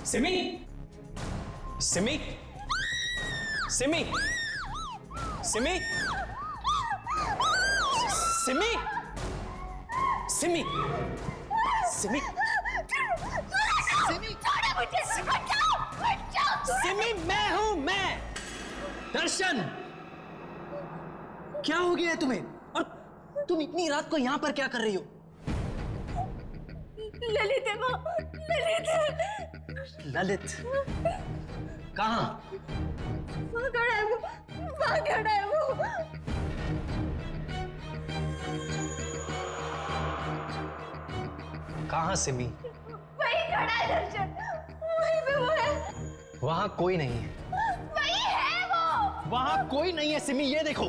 सिमी, सिमी, सिमी, सिमी, सिमी, सिमी, सिमी, सिमी, मैं हूं मैं। दर्शन, क्या हो गया है तुम्हें? और तुम इतनी रात को यहाँ पर क्या कर रही हो? ललित है वो, ललित है। ललित कहाँ? वहाँ खड़ा है वो, वहाँ खड़ा है वो। कहाँ सिमी? वही खड़ा है दर्शन, वहीं पे वो है। वहाँ कोई नहीं है। वही है वो। वहाँ कोई नहीं है सिमी, ये देखो।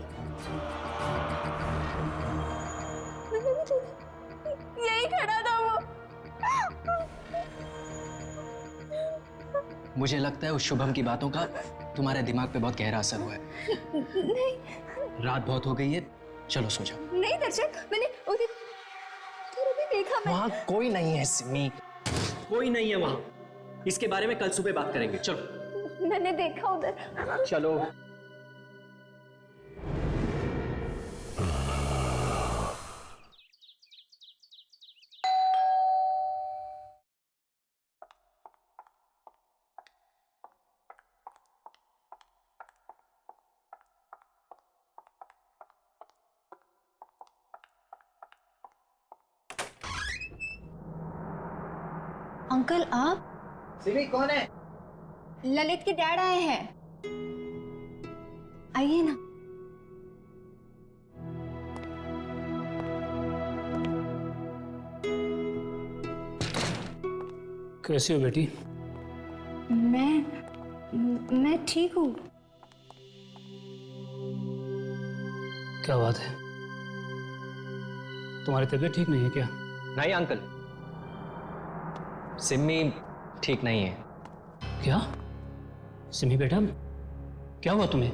यही खड़ा था वो। मुझे लगता है उस शुभम की बातों का तुम्हारे दिमाग पे बहुत गहरा असर हुआ है। नहीं, रात बहुत हो गई है, चलो सो जाओ। नहीं दर्शन, मैंने उधर भी देखा। मैं वहाँ कोई नहीं है सिमी, कोई नहीं है वहाँ। इसके बारे में कल सुबह बात करेंगे, चलो। मैंने देखा उधर। चलो। अंकल आप? सिमी कौन है? ललित के डैड आए हैं, आइए ना। कैसी हो बेटी? मैं ठीक हूँ। क्या बात है, तुम्हारी तबीयत ठीक नहीं है क्या? नहीं अंकल, सिमी ठीक नहीं है। क्या? सिमी बेटा, क्या हुआ तुम्हें?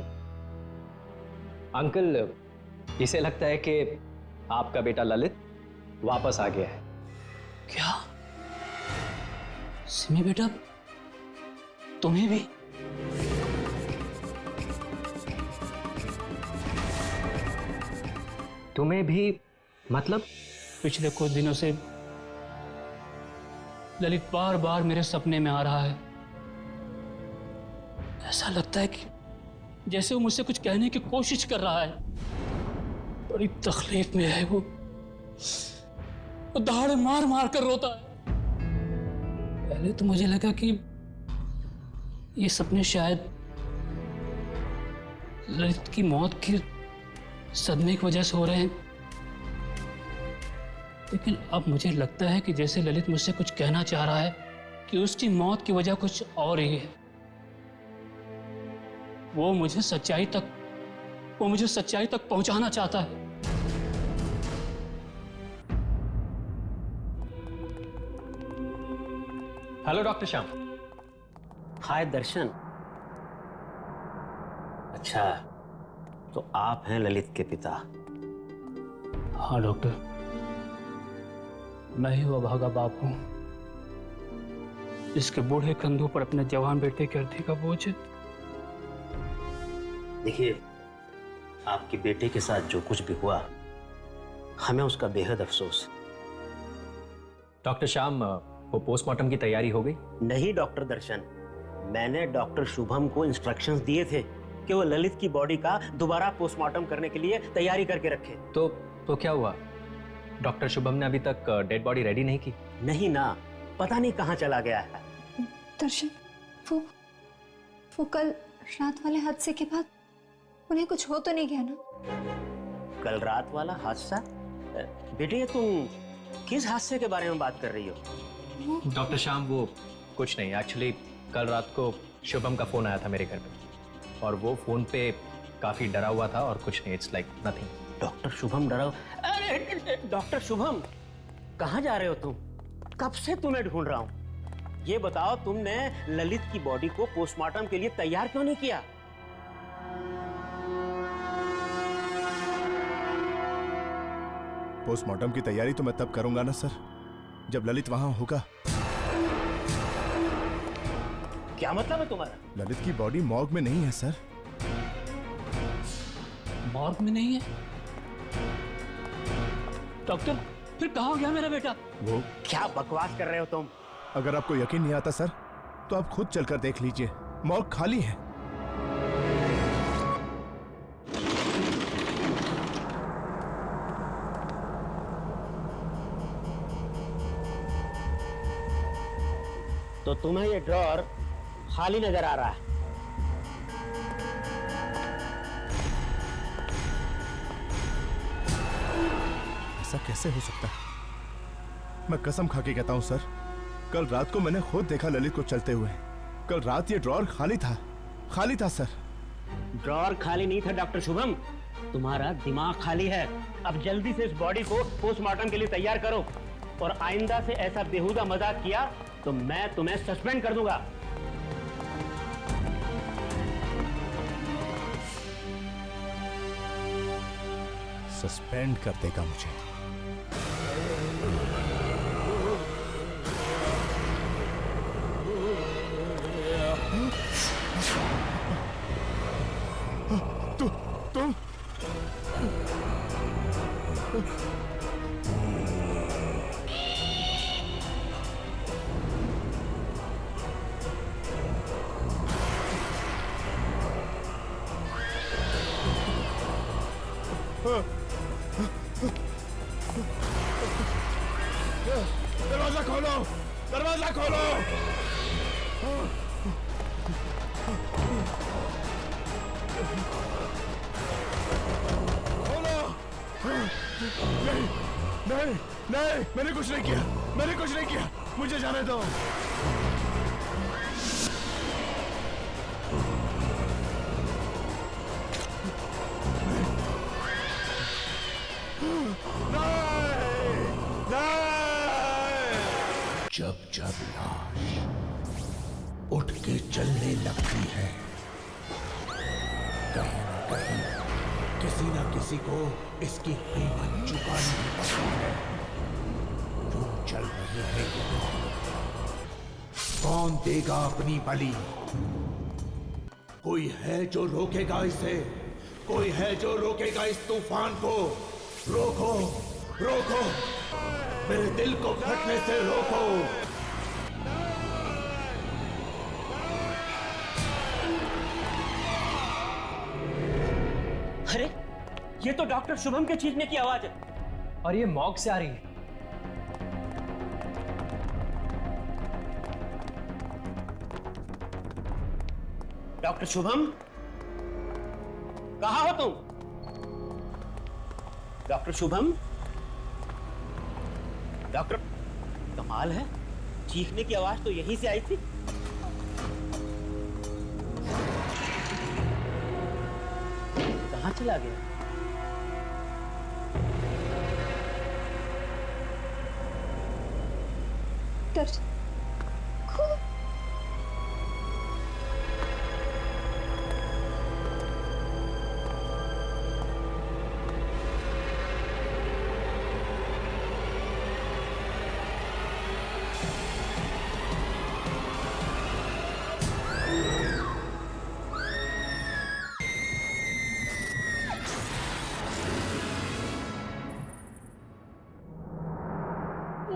अंकल, इसे लगता है कि आपका बेटा ललित वापस आ गया है। क्या? सिमी बेटा, तुम्हें भी? तुम्हें भी? मतलब? पिछले कुछ दिनों से ललित बार बार मेरे सपने में आ रहा है। ऐसा लगता है कि जैसे वो मुझसे कुछ कहने की कोशिश कर रहा है। बड़ी तकलीफ में है वो दहाड़े मार मार कर रोता है। पहले तो मुझे लगा कि ये सपने शायद ललित की मौत की सदमे की वजह से हो रहे हैं, लेकिन अब मुझे लगता है कि जैसे ललित मुझसे कुछ कहना चाह रहा है कि उसकी मौत की वजह कुछ और ही है। वो मुझे सच्चाई तक पहुंचाना चाहता है। Hello doctor Shyam. Hi Darshan. अच्छा, तो आप हैं ललित के पिता? हाँ डॉक्टर, मैं ही वो भागा बाप हूं जिसके बूढ़े कंधों पर अपने जवान बेटे के अर्थी का बोझ है। देखिए, आपके बेटे के साथ जो कुछ भी हुआ, हमें उसका बेहद अफसोस। डॉक्टर श्याम, वो पोस्टमार्टम की तैयारी हो गई? नहीं डॉक्टर दर्शन, मैंने डॉक्टर शुभम को इंस्ट्रक्शंस दिए थे कि वो ललित की बॉडी का दोबारा पोस्टमार्टम करने के लिए तैयारी करके रखे। तो क्या हुआ? डॉक्टर शुभम ने अभी तक डेड बॉडी रेडी नहीं की? नहीं ना, पता नहीं कहाँ चला गया है। दर्शन, वो कल रात वाले हादसे के बाद उन्हें कुछ हो तो नहीं गया ना? कल रात वाला हादसा? बेटे, तुम किस हादसे के बारे में बात कर रही हो? डॉक्टर श्याम, वो कुछ नहीं। एक्चुअली कल रात को शुभम का फोन आया था मेरे घर पे, और वो फोन पे काफी डरा हुआ था और कुछ नहीं। It's like nothing. Doctor Shubham डरा? अरे डॉक्टर शुभम, कहाँ जा रहे हो तुम? कब से तुम्हें ढूंढ रहा हूँ। ये बताओ, तुमने ललित की बॉडी को पोस्टमार्टम के लिए तैयार क्यों नहीं किया? पोस्टमार्टम की तैयारी तो मैं तब करूंगा ना सर, जब ललित वहां होगा। क्या मतलब है तुम्हारा? ललित की बॉडी मॉर्ग में नहीं है सर। मॉर्ग में नहीं है? डॉक्टर, फिर कहाँ गया मेरा बेटा? वो, क्या बकवास कर रहे हो तुम? अगर आपको यकीन नहीं आता सर तो आप खुद चलकर देख लीजिए, मॉर्ग खाली है। तो तुम्हें ये ड्रॉर खाली नजर आ रहा है? ऐसा कैसे हो सकता है? मैं कसम खा के कहता हूं सर, कल रात को मैंने खुद देखा ललित को चलते हुए। कल रात ये ड्रॉर खाली था, खाली था सर। ड्रॉर खाली नहीं था डॉक्टर शुभम, तुम्हारा दिमाग खाली है। अब जल्दी से इस बॉडी को पोस्टमार्टम के लिए तैयार करो, और आइंदा से ऐसा बेहुदा मजाक किया तो मैं तुम्हें सस्पेंड कर दूंगा। सस्पेंड कर देगा मुझे? तुम दरवाजा खोलो, दरवाजा खोलो। खोलो। नहीं नहीं नहीं, मैंने कुछ नहीं किया, मैंने कुछ नहीं किया, मुझे जाने दो। जब जब लाश उठ के चलने लगती है, कहीं ना कहीं किसी ना किसी को इसकी कीमत चुकानी पड़ती है। क्यों चल रही है ये? कौन देगा अपनी बलि? कोई है जो रोकेगा इसे? कोई है जो रोकेगा इस तूफान को? रोको, रोको, मेरे दिल को फटने से रोको। अरे, ये तो डॉक्टर शुभम के चीखने की आवाज है। और ये मॉर्ग से आ रही है। डॉक्टर शुभम, कहाँ हो तुम? डॉक्टर शुभम, डॉक्टर, कमाल है, चीखने की आवाज तो यहीं से आई थी। कहाँ चला गया?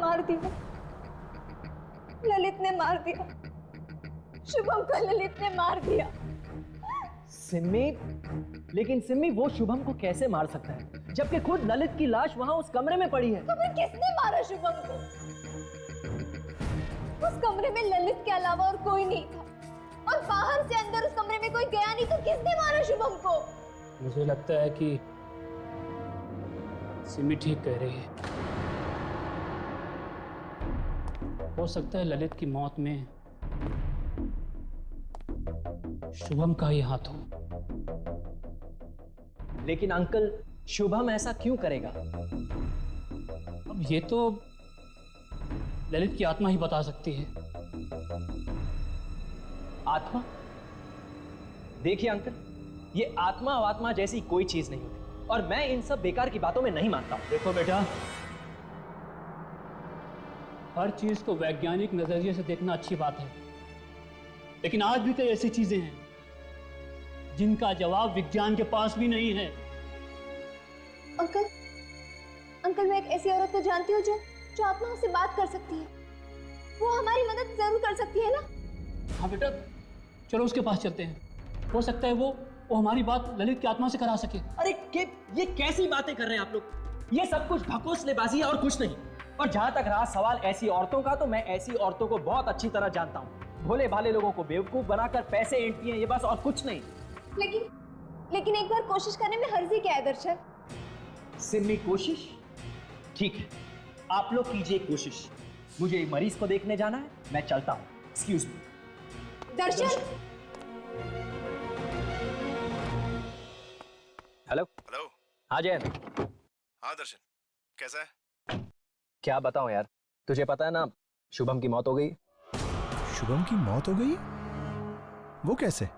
मार दिया, ललित ने मार दिया, शुभम को ललित ने मार दिया। सिम्मी, लेकिन सिम्मी वो शुभम को कैसे मार सकता है जबकि खुद ललित की लाश वहां उस कमरे में पड़ी है? तो फिर किसने मारा शुभम को? उस कमरे में ललित के अलावा और कोई नहीं था, और बाहर से अंदर उस कमरे में कोई गया नहीं, तो किसने मारा शुभम को? मुझे लगता है कि सिमी ठीक कह रही है। हो सकता है ललित की मौत में शुभम का ही हाथ हो। लेकिन अंकल, शुभम ऐसा क्यों करेगा? अब ये तो ललित की आत्मा ही बता सकती है। आत्मा? देखिए अंकल, ये आत्मा अवात्मा जैसी कोई चीज नहीं होती, और मैं इन सब बेकार की बातों में नहीं मानता हूं। देखो बेटा, हर चीज को वैज्ञानिक नजरिए से देखना अच्छी बात है, लेकिन आज भी कई ऐसी चीजें हैं जिनका जवाब विज्ञान के पास भी नहीं है। अंकल, अंकल मैं एक ऐसी औरत को जानती हूँ जो आत्माओं से बात कर सकती है। वो हमारी मदद जरूर कर सकती है ना? हाँ बेटा, चलो उसके पास चलते हैं। हो सकता है वो हमारी बात ललित की आत्मा से करा सके। अरे ये कैसी बातें कर रहे हैं आप लोग? ये सब कुछ भकोसलेबाजी है और कुछ नहीं। और जहां तक रहा सवाल ऐसी औरतों का, तो मैं ऐसी औरतों को बहुत अच्छी तरह जानता हूँ। भोले भाले लोगों को बेवकूफ बनाकर पैसे ऐंठती हैं, ये बस और कुछ नहीं। लेकिन एक बार कोशिश करने में हर्जी क्या है दर्शन? सिम्मी, कोशिश ठीक है, आप लोग कीजिए कोशिश। मुझे मरीज को देखने जाना है, मैं चलता हूँ। Excuse me. Darshan, hello. Hello. हाँ जयंत। हाँ दर्शन, कैसा है? क्या बताऊं यार, तुझे पता है ना शुभम की मौत हो गई। शुभम की मौत हो गई? वो कैसे?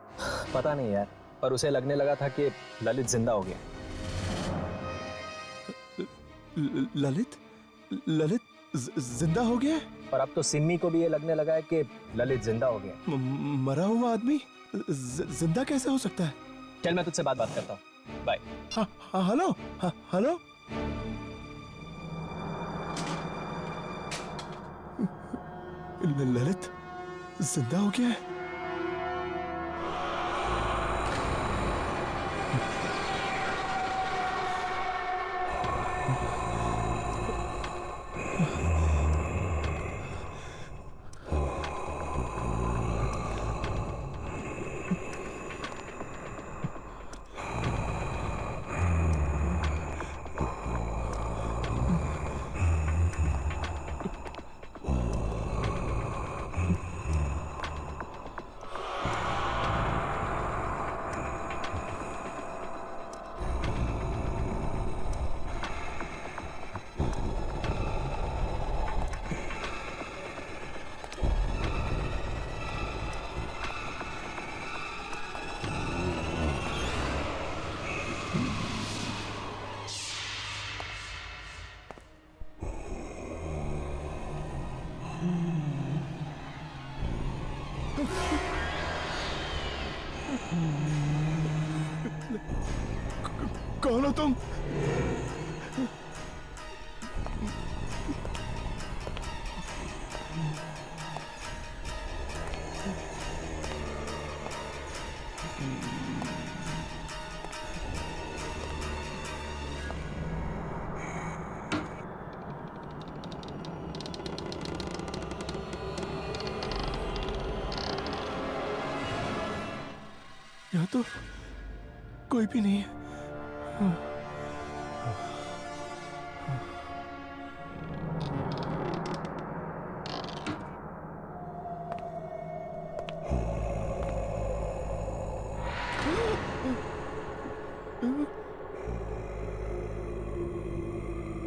पता नहीं यार, पर उसे लगने लगा था कि ललित जिंदा हो गया। ललित जिंदा हो गया? और अब तो सिम्मी को भी ये लगने लगा है कि ललित जिंदा हो गया। मरा हुआ आदमी जिंदा कैसे हो सकता है? चल मैं तुझसे बात करता हूँ, बाय। हाँ हेलो। हाँ हेलो। ललित जिंदा हो गया है? कौन हो तुम? यहाँ तो कोई भी नहीं है।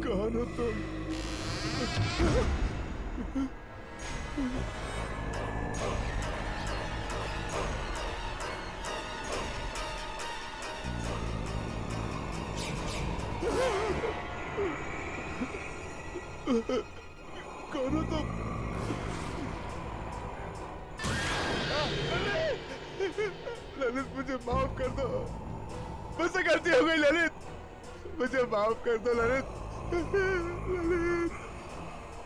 कौन हो तुम? कौन हो तुम? ललित मुझे माफ कर दो, मुझसे गलती हो गई ललित, मुझे माफ कर दो ललित। ललित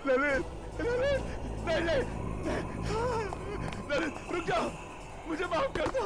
ललित ललित नहीं नहीं ललित रुक जाओ, मुझे माफ कर दो।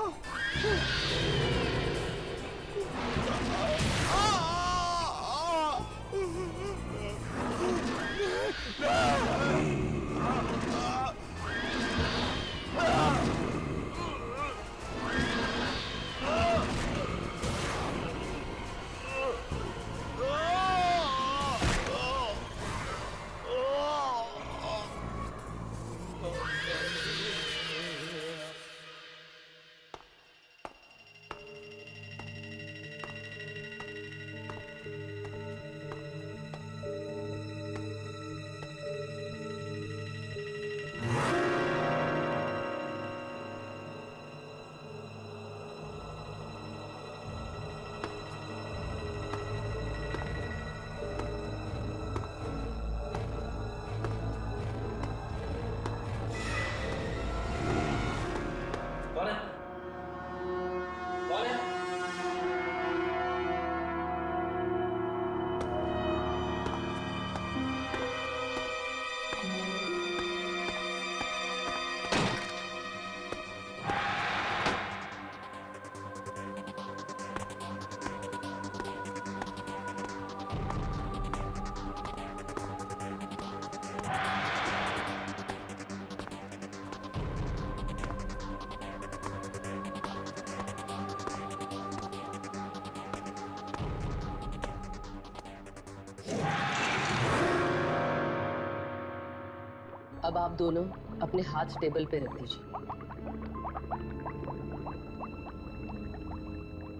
अब आप दोनों अपने हाथ टेबल पे रख दीजिए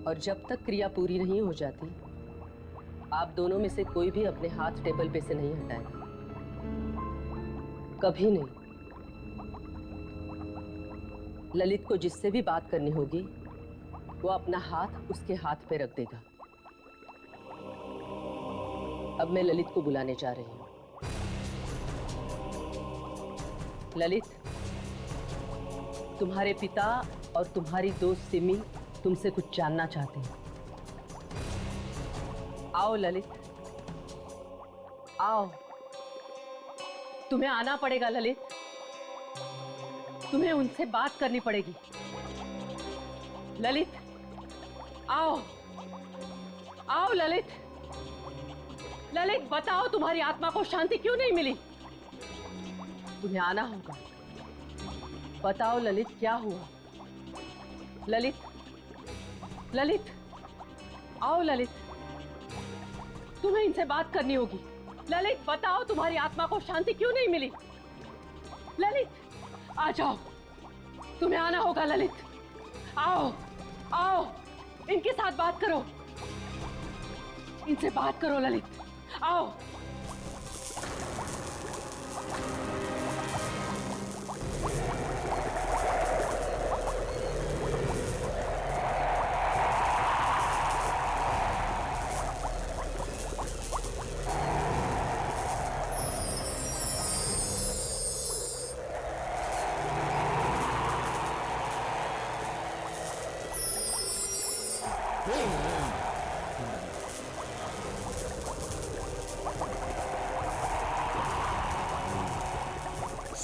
और जब तक क्रिया पूरी नहीं हो जाती आप दोनों में से कोई भी अपने हाथ टेबल पे से नहीं हटाएगा, कभी नहीं। ललित को जिससे भी बात करनी होगी वो अपना हाथ उसके हाथ पे रख देगा। अब मैं ललित को बुलाने जा रही हूँ। ललित, तुम्हारे पिता और तुम्हारी दोस्त सिमी तुमसे कुछ जानना चाहते हैं। आओ ललित, आओ। तुम्हें आना पड़ेगा ललित, तुम्हें उनसे बात करनी पड़ेगी। ललित, आओ, आओ ललित। ललित, बताओ तुम्हारी आत्मा को शांति क्यों नहीं मिली? तुम्हें आना होगा। बताओ ललित, क्या हुआ? ललित, ललित, आओ ललित, तुम्हें इनसे बात करनी होगी। ललित, बताओ तुम्हारी आत्मा को शांति क्यों नहीं मिली? ललित, आ जाओ, तुम्हें आना होगा। ललित, आओ, आओ, इनके साथ बात करो, इनसे बात करो। ललित, आओ।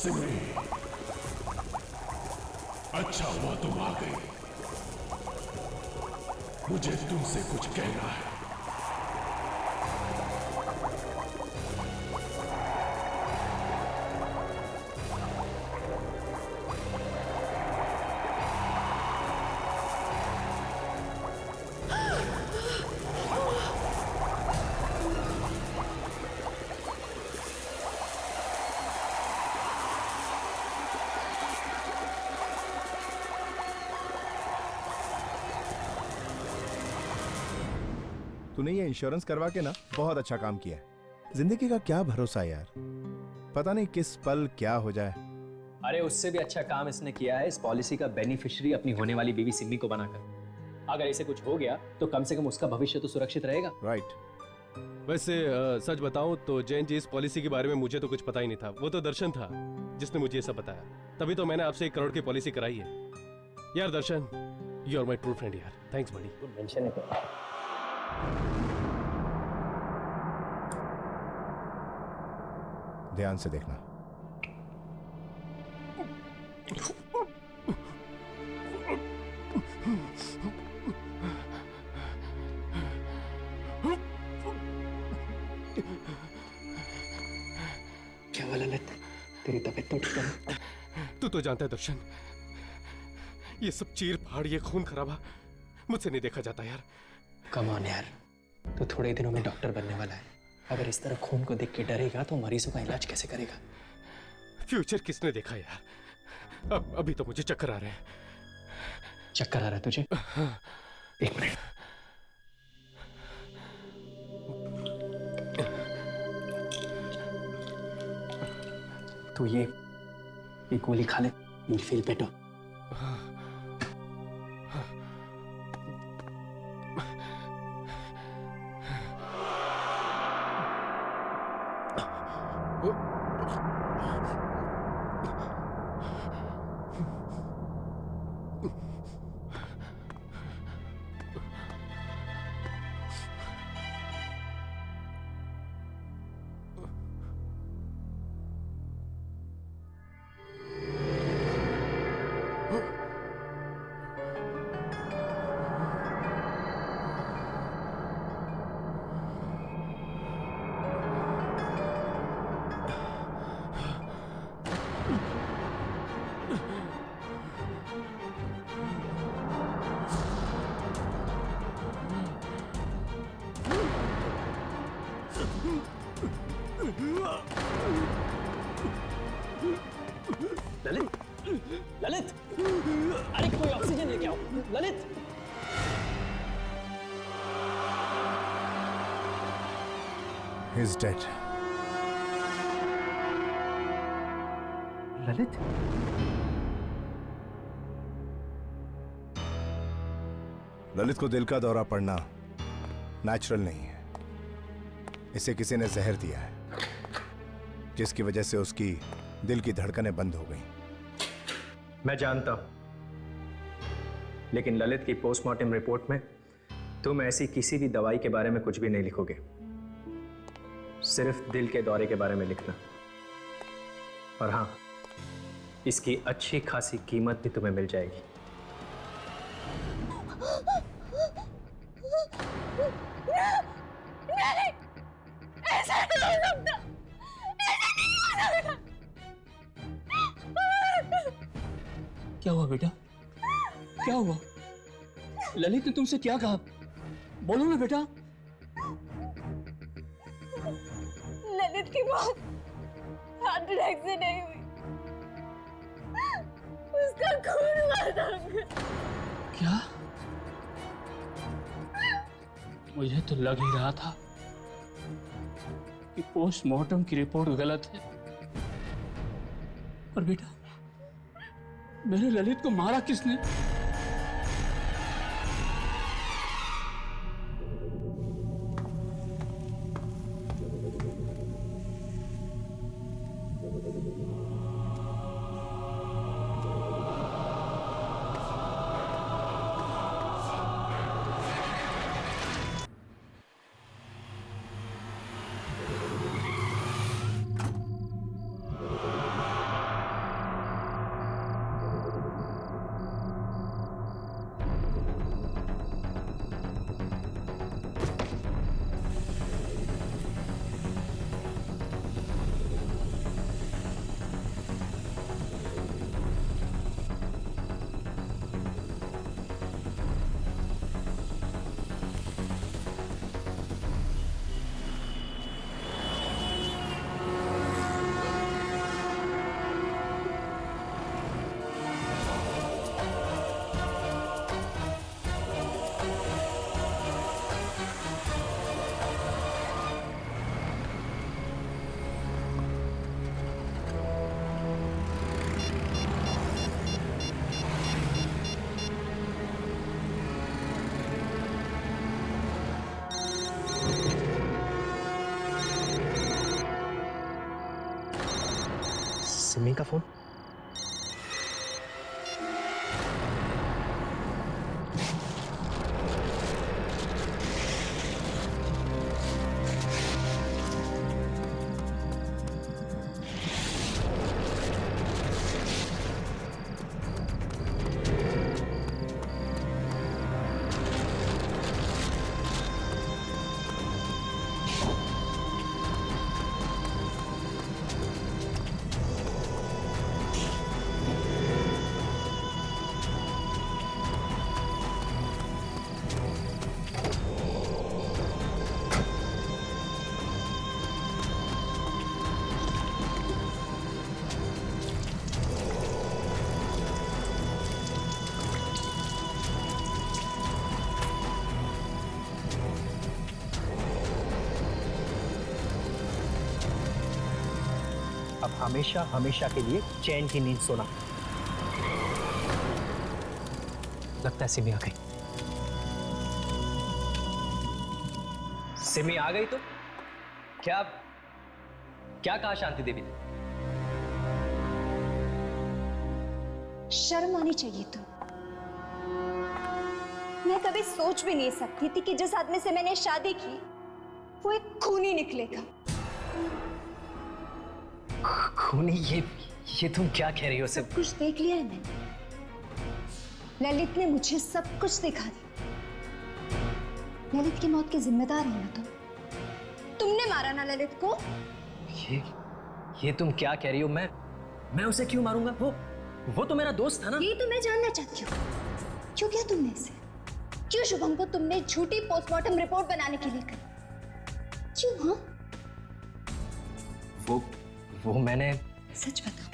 सिमरी, अच्छा हुआ तुम आ गई। मुझे तुमसे कुछ कहना है। तूने ये इंश्योरेंस करवा के ना बहुत अच्छा काम किया है। जिंदगी का क्या भरोसा यार, पता नहीं किस पल क्या हो जाए। अरे उससे भी अच्छा काम इसने किया है, इस पॉलिसी का बेनिफिशियरी अपनी होने वाली बीवी सिमी को बनाकर। अगर इसे कुछ हो गया तो कम से कम उसका भविष्य तो सुरक्षित रहेगा। राइट। वैसे सच बताऊं तो जैन जी, इस पॉलिसी के बारे में मुझे तो कुछ पता ही नहीं था। वो तो दर्शन था जिसने मुझे ये सब बताया, तभी तो मैंने आपसे 1 करोड़ की पॉलिसी कराई है। यार Darshan, you are my true friend यार, थैंक्स बड़ी। मेंशन है ध्यान से देखना। क्या हुआ ललित, तेरी तबीयत तो ठीक है? तू तो जानता है दर्शन, ये सब चीर फाड़, ये खून खराबा मुझसे नहीं देखा जाता यार। कम ऑन यार, तो थोड़े ही दिनों में डॉक्टर बनने वाला है। अगर इस तरह खून को देख के डरेगा तो मरीजों का इलाज कैसे करेगा? फ्यूचर किसने देखा यार? अभी तो मुझे चक्कर आ रहे हैं। चक्कर आ रहा है तुझे? एक मिनट। तो ये गोली खा ले, you'll feel better. Lalit, Lalit, अरे कोई ऑक्सीजन लेके आओ, Lalit. He is dead. Lalit, Lalit को दिल का दौरा पड़ना नेचुरल नहीं है। इसे किसी ने जहर दिया है, जिसकी वजह से उसकी दिल की धड़कनें बंद हो गई। मैं जानता हूं, लेकिन ललित की पोस्टमार्टम रिपोर्ट में तुम ऐसी किसी भी दवाई के बारे में कुछ भी नहीं लिखोगे, सिर्फ दिल के दौरे के बारे में लिखना। और हाँ, इसकी अच्छी खासी कीमत भी तुम्हें मिल जाएगी। नहीं, ऐसा नहीं हो सकता, ऐसा नहीं हो सकता। क्या हुआ बेटा? क्या हुआ? ललित ने तुमसे क्या कहा? बोलो ना बेटा। ललित की मौत हार्ट अटैक से नहीं हुई, उसका खून हुआ था। क्या? मुझे तो लग ही रहा था कि पोस्टमार्टम की रिपोर्ट गलत है। पर बेटा, मेरे ललित को मारा किसने? सिमी का फोन? अब हमेशा हमेशा के लिए चैन की नींद सोना। लगता है सिमी आ गई। सिमी आ गई तो क्या क्या कहा शांति देवी ने? शर्म आनी चाहिए तो। मैं कभी सोच भी नहीं सकती थी कि जिस आदमी से मैंने शादी की वो एक खूनी निकलेगा। खूनी? ये तुम क्या कह रही हो? सब कुछ देख लिया है मैंने। ललित ने मुझे सब कुछ दिखा दिया। ललित की मौत के जिम्मेदार हो ना तुम। तुमने मारा ना ललित को। ये तुम क्या कह रही हो? मैं उसे क्यों मारूंगा? वो तो मेरा दोस्त था ना। ये तो मैं जानना चाहती हूँ, क्यों किया तुमने इसे? क्यों शुभम को तुमने झूठी पोस्टमार्टम रिपोर्ट बनाने के लिए करी? क्यों? हाँ, वो मैंने सच बताओ,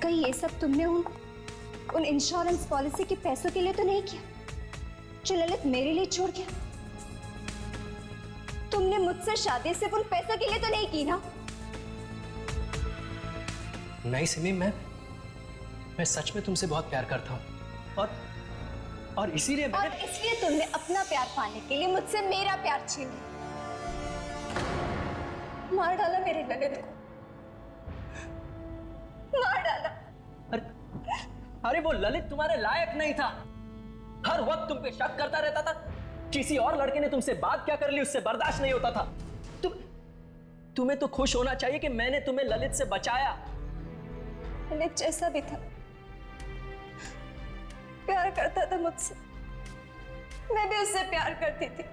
कहीं ये सब तुमने उन इंश्योरेंस पॉलिसी के पैसों के लिए तो नहीं किया जो ललित मेरे लिए छोड़ गया? तुमने मुझसे शादी सिर्फ उन पैसों के लिए तो नहीं की ना? नहीं सिमी, मैं सच में तुमसे बहुत प्यार करता हूँ और इसीलिए और इसलिए तुमने अपना प्यार पाने के लिए मुझसे मेरा प्यार छीन लिया, मार डाला मेरे ललित को, मार डाला। अरे वो ललित तुम्हारे लायक नहीं था। हर वक्त तुम पे शक करता रहता था। किसी और लड़के ने तुमसे बात क्या कर ली उससे बर्दाश्त नहीं होता था। तुम्हें तो खुश होना चाहिए कि मैंने तुम्हें ललित से बचाया। ललित जैसा भी था, प्यार करता था मुझसे, मैं भी उससे प्यार करती थी।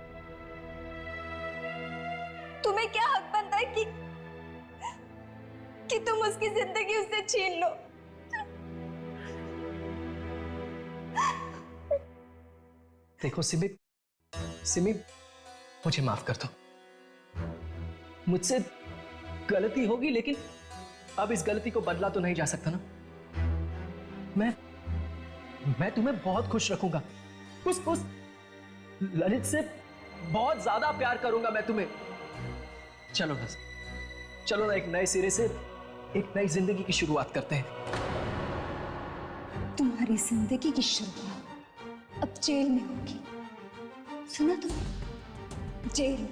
तुम्हें क्या हक बनता है कि तुम उसकी जिंदगी उससे छीन लो? देखो सिमी, मुझे माफ कर दो। मुझसे गलती होगी, लेकिन अब इस गलती को बदला तो नहीं जा सकता ना। मैं तुम्हें बहुत खुश रखूंगा। उस ललित से बहुत ज्यादा प्यार करूंगा मैं तुम्हें। चलो बस, चलो ना, एक नए सिरे से एक नई जिंदगी की शुरुआत करते हैं। तुम्हारी जिंदगी की शुरुआत अब जेल में होगी, सुना तुमने? जेल।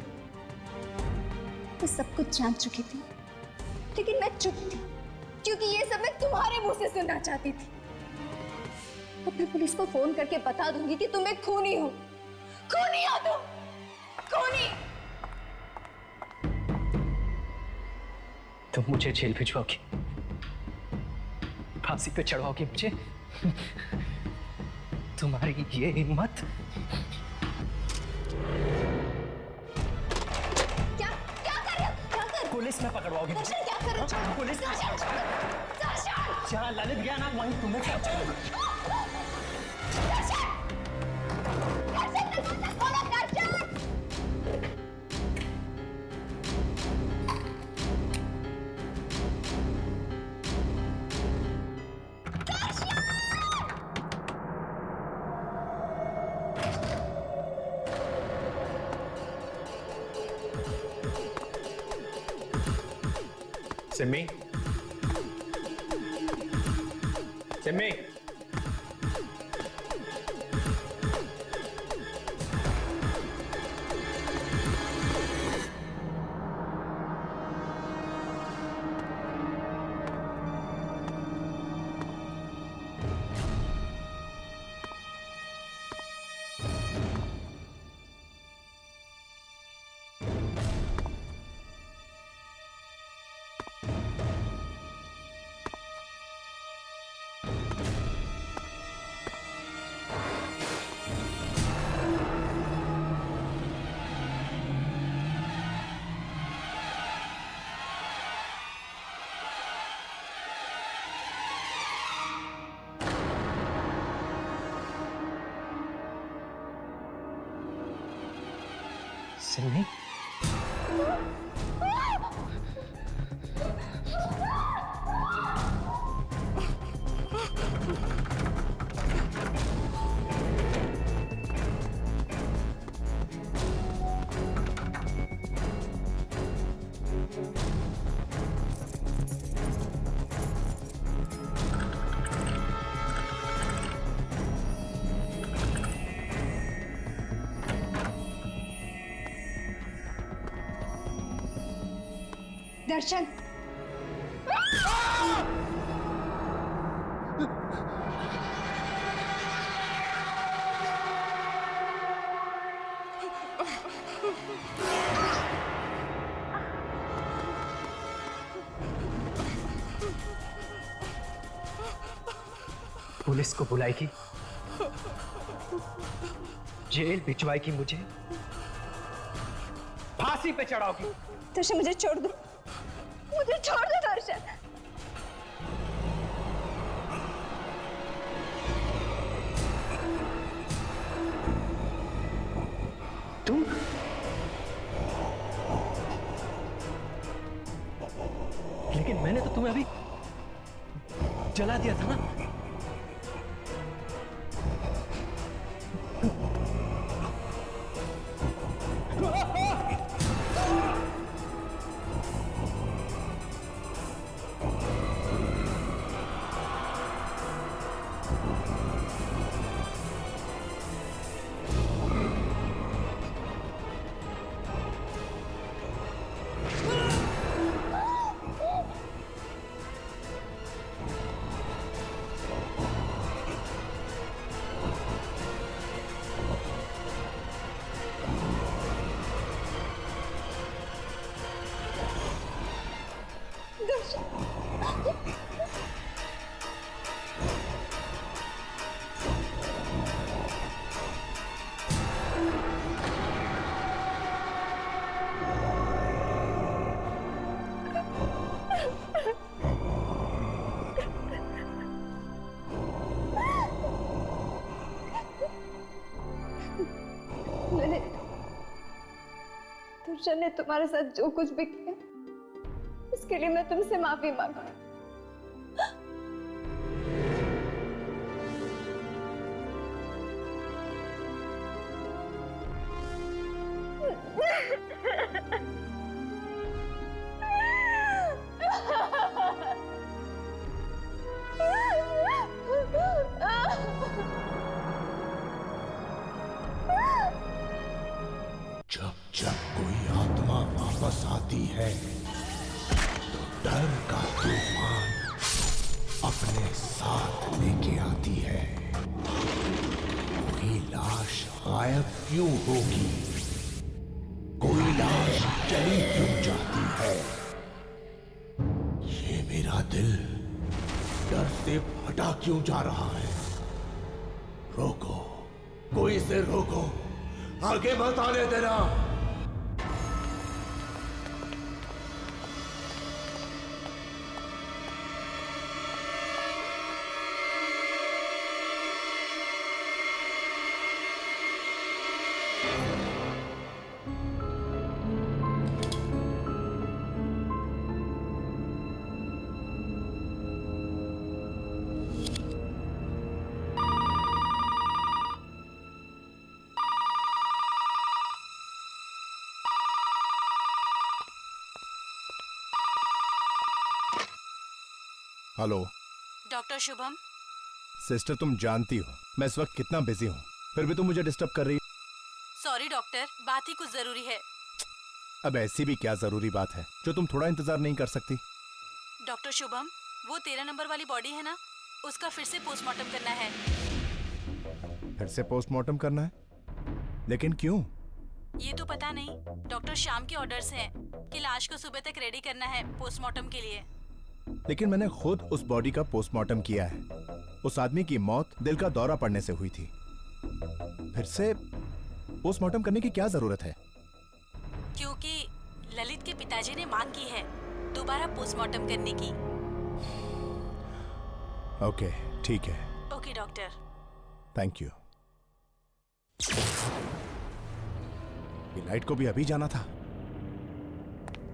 मैं सब कुछ जान चुकी थी, लेकिन मैं चुप थी क्योंकि ये सब मैं तुम्हारे मुंह से सुनना चाहती थी। अब मैं पुलिस को फोन करके बता दूंगी कि तुम एक खूनी हो। खूनी हो तुम, खूनी। तुम मुझे जेल भिजवाओगी, फांसी पे चढ़वाओगी मुझे? तुम्हारी ये हिम्मत? क्या कर रहे हो? क्या कर? पुलिस में पकड़वाओगी मुझे? दर्शन, क्या कर रहे हो? पुलिस में दर्शन! जहां ललित गया ना वहीं तुम्हें क्या चाहिए? दर्शन! दर्शन, दरवाजा खोलो, दर्शन! सिमी, सिमी, सिमी, दर्शन, पुलिस को बुलाएगी, जेल भिजवाएगी मुझे, फांसी पे चढ़ाओगी। दर्शन मुझे छोड़ दो, मुझे छोड़ दो दर्शन। तुम तुम्हें अभी जला दिया था ना? दर्शन ने तुम्हारे साथ जो कुछ भी किया उसके लिए मैं तुमसे माफी मांगू। जब जब कोई आत्मा वापस आती है तो डर का तूफान अपने साथ लेके आती है। कोई लाश गायब क्यों होगी? कोई लाश चली क्यों जाती है? ये मेरा दिल डर से फटा क्यों जा रहा है? रोको, कोई इसे रोको, आगे मत आने देना। Hello doctor Shubham. सिस्टर, तुम जानती हो मैं इस वक्त कितना बिजी हूँ, फिर भी तुम मुझे डिस्टर्ब कर रही। सॉरी डॉक्टर, बात ही कुछ जरूरी है। अब ऐसी भी क्या जरूरी बात है जो तुम थोड़ा इंतजार नहीं कर सकती? डॉक्टर शुभम, वो 13 नंबर वाली बॉडी है ना, उसका फिर से पोस्टमार्टम करना है। फिर से पोस्टमार्टम करना है? लेकिन क्यों? ये तो पता नहीं, डॉक्टर श्याम के ऑर्डर्स हैं कि लाश को सुबह तक रेडी करना है पोस्टमार्टम के लिए। लेकिन मैंने खुद उस बॉडी का पोस्टमार्टम किया है। उस आदमी की मौत दिल का दौरा पड़ने से हुई थी। फिर से पोस्टमार्टम करने की क्या जरूरत है? क्योंकि ललित के पिताजी ने मांग की है दोबारा पोस्टमार्टम करने की। ओके, ठीक है। Okay doctor. Thank you. Light को भी अभी जाना था।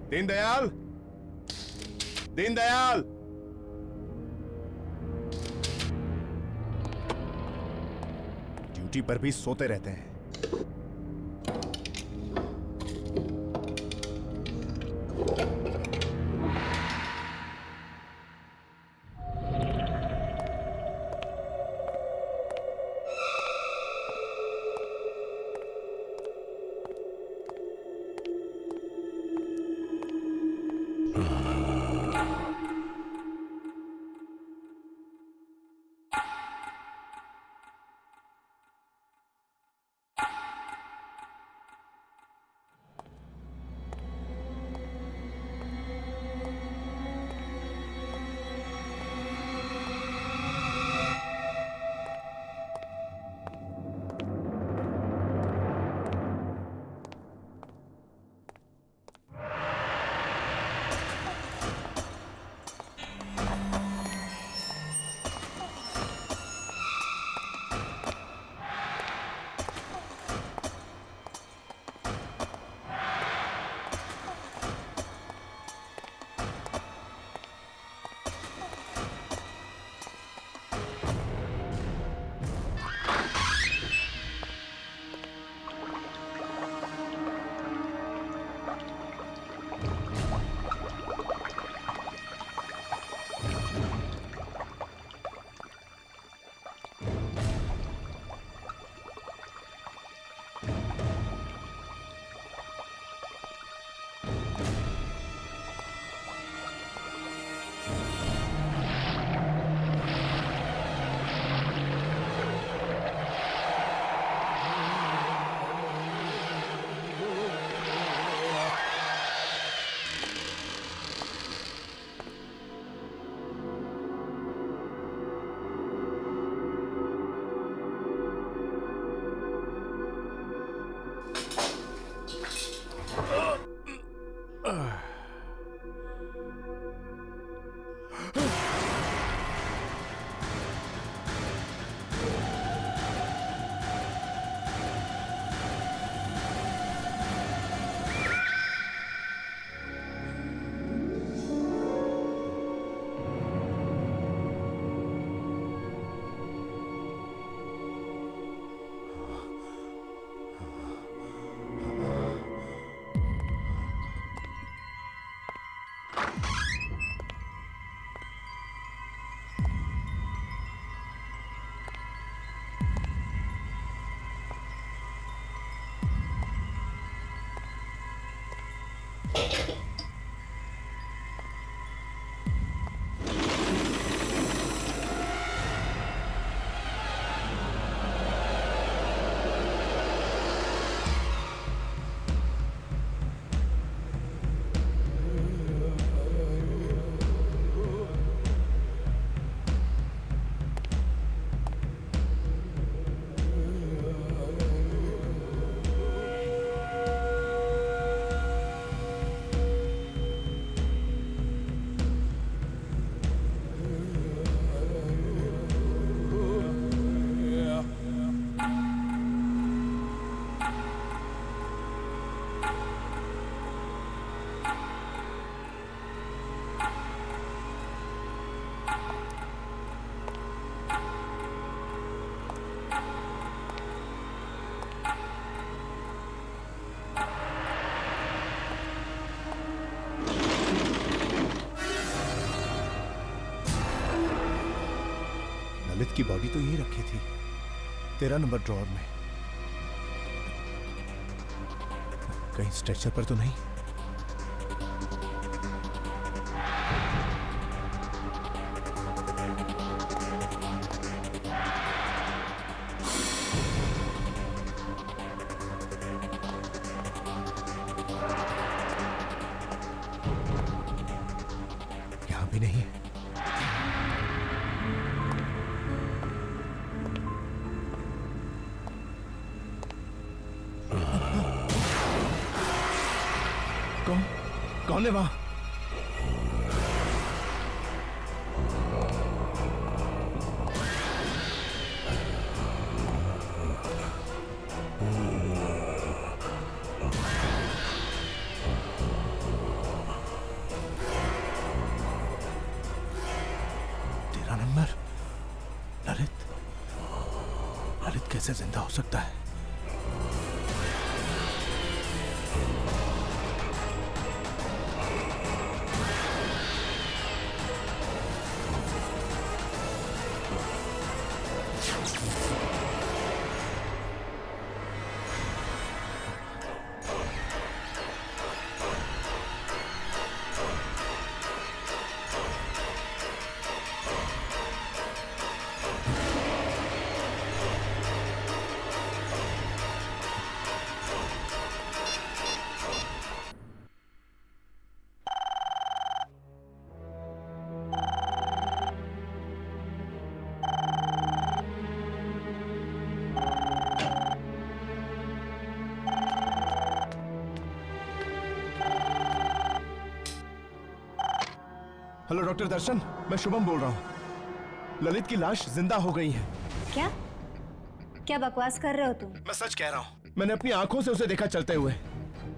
दीनदयाल, दीनदयाल, ड्यूटी पर भी सोते रहते हैं। ललित की बॉडी तो यही रखी थी 13 नंबर ड्रॉअर में। कहीं स्ट्रेचर पर तो नहीं? यहां भी नहीं है। कौन है वहां? तेरा नंबर। ललित कैसे जिंदा हो सकता है? हेलो डॉक्टर दर्शन, मैं शुभम बोल रहा हूँ। ललित की लाश जिंदा हो गई है। क्या क्या बकवास कर रहे हो तुम? मैं सच कह रहा हूँ, मैंने अपनी आंखों से उसे देखा चलते हुए।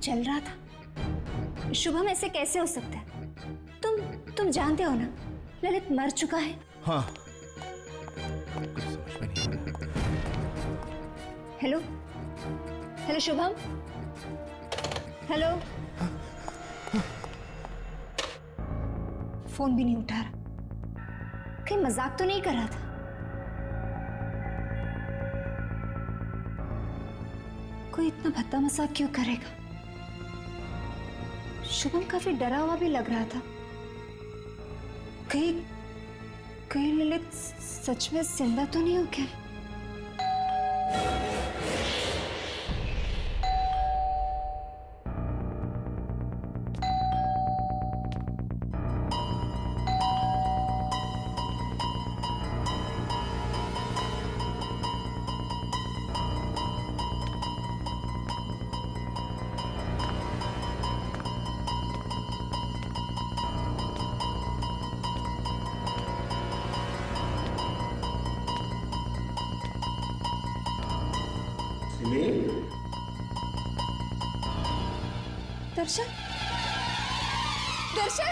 चल रहा था? शुभम ऐसे कैसे हो सकता है? तुम जानते हो ना ललित मर चुका है। हाँ, कुछ समझ में नहीं आ रहा। Hello hello Shubham, hello. Phone भी नहीं उठा रहा। कहीं मजाक तो नहीं कर रहा था? कोई इतना भद्दा मजाक क्यों करेगा? शुभम काफी डरा हुआ भी लग रहा था। कहीं ललित सच में जिंदा तो नहीं हो गया? दर्शन, दर्शन,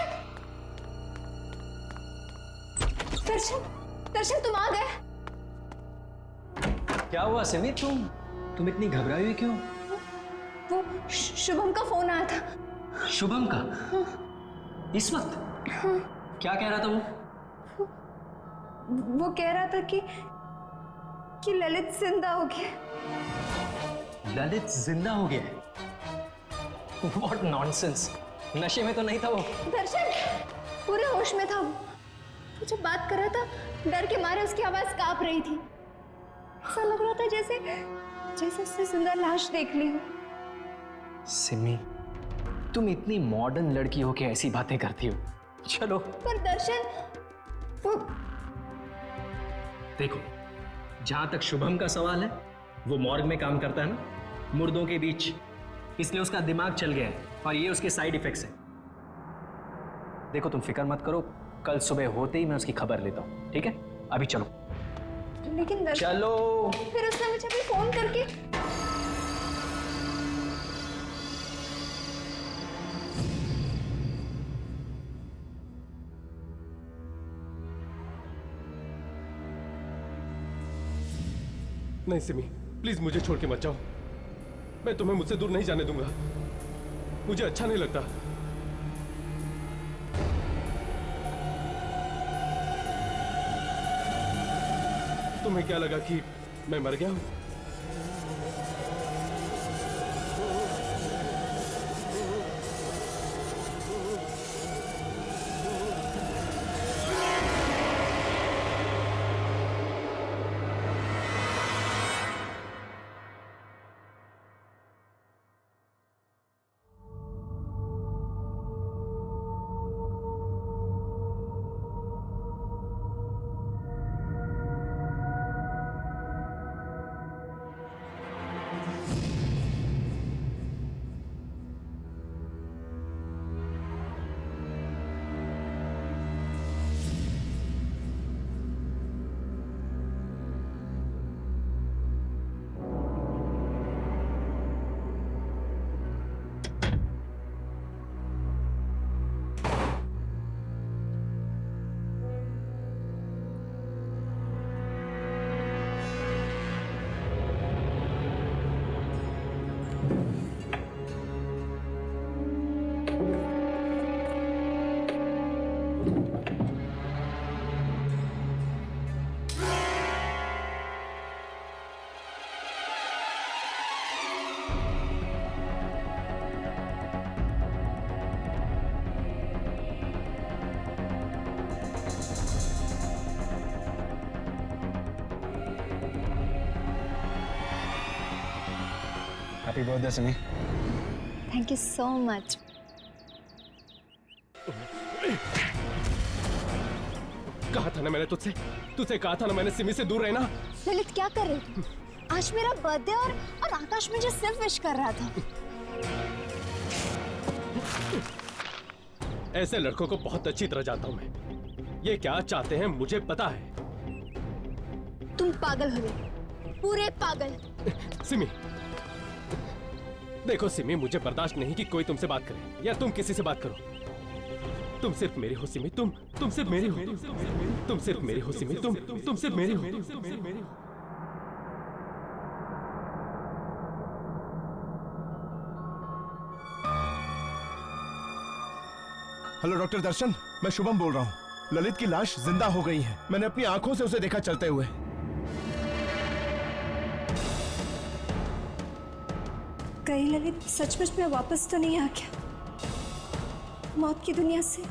दर्शन, दर्शन, तुम आ गए। क्या हुआ सिमी? तुम इतनी घबराई हुई क्यों? वो शुभम का फोन आया था। शुभम का? इस वक्त? क्या कह रहा था वो? वो कह रहा था कि ललित जिंदा हो गया। ललित जिंदा हो गया? What nonsense! नशे में तो नहीं था वो। दर्शन पूरे होश में था वो जब बात कर रहा था डर के मारे उसकी आवाज कांप रही थी। ऐसा लग रहा था जैसे जैसे उसने सुंदर लाश देख ली हो। सिमी, तुम इतनी मॉडर्न लड़की हो के ऐसी बातें करती हो। चलो। पर दर्शन वो देखो, जहां तक शुभम का सवाल है, वो मॉर्ग में काम करता है ना, मुर्दों के बीच, इसलिए उसका दिमाग चल गया है और ये उसके साइड इफेक्ट्स हैं। देखो तुम फिक्र मत करो, कल सुबह होते ही मैं उसकी खबर लेता हूं, ठीक है? अभी चलो। लेकिन दर्शन, चलो। फिर उसने मुझे भी फोन करके नहीं सिमी, प्लीज मुझे छोड़ के मत जाओ। मैं तुम्हें मुझसे दूर नहीं जाने दूंगा। मुझे अच्छा नहीं लगता। तुम्हें क्या लगा कि मैं मर गया हूं? Happy birthday Simi. Thank you so much. कहा था ना मैंने तुझसे कहा था ना मैंने सिमी से दूर रहना। ललित क्या कर रहे थे? आज मेरा बर्थडे और आकाश मुझे सिर्फ विश कर रहा था। ऐसे लड़कों को बहुत अच्छी तरह जानता हूं मैं। ये क्या चाहते हैं मुझे पता है। तुम पागल हो गए, पूरे पागल। सिमी, देखो सिमी, मुझे बर्दाश्त नहीं कि कोई तुमसे बात करे या तुम किसी से बात करो। तुम सिर्फ मेरी हो सिमी, तुम सिर्फ मेरी हो। तुम सिर्फ मेरी हो सिमी, तुम सिर्फ मेरी हो। हेलो डॉक्टर दर्शन, मैं शुभम बोल रहा हूँ। ललित की लाश जिंदा हो गई है। मैंने अपनी आंखों से उसे देखा चलते हुए। कहीं ललित सचमुच में वापस तो नहीं आ गया मौत की दुनिया से?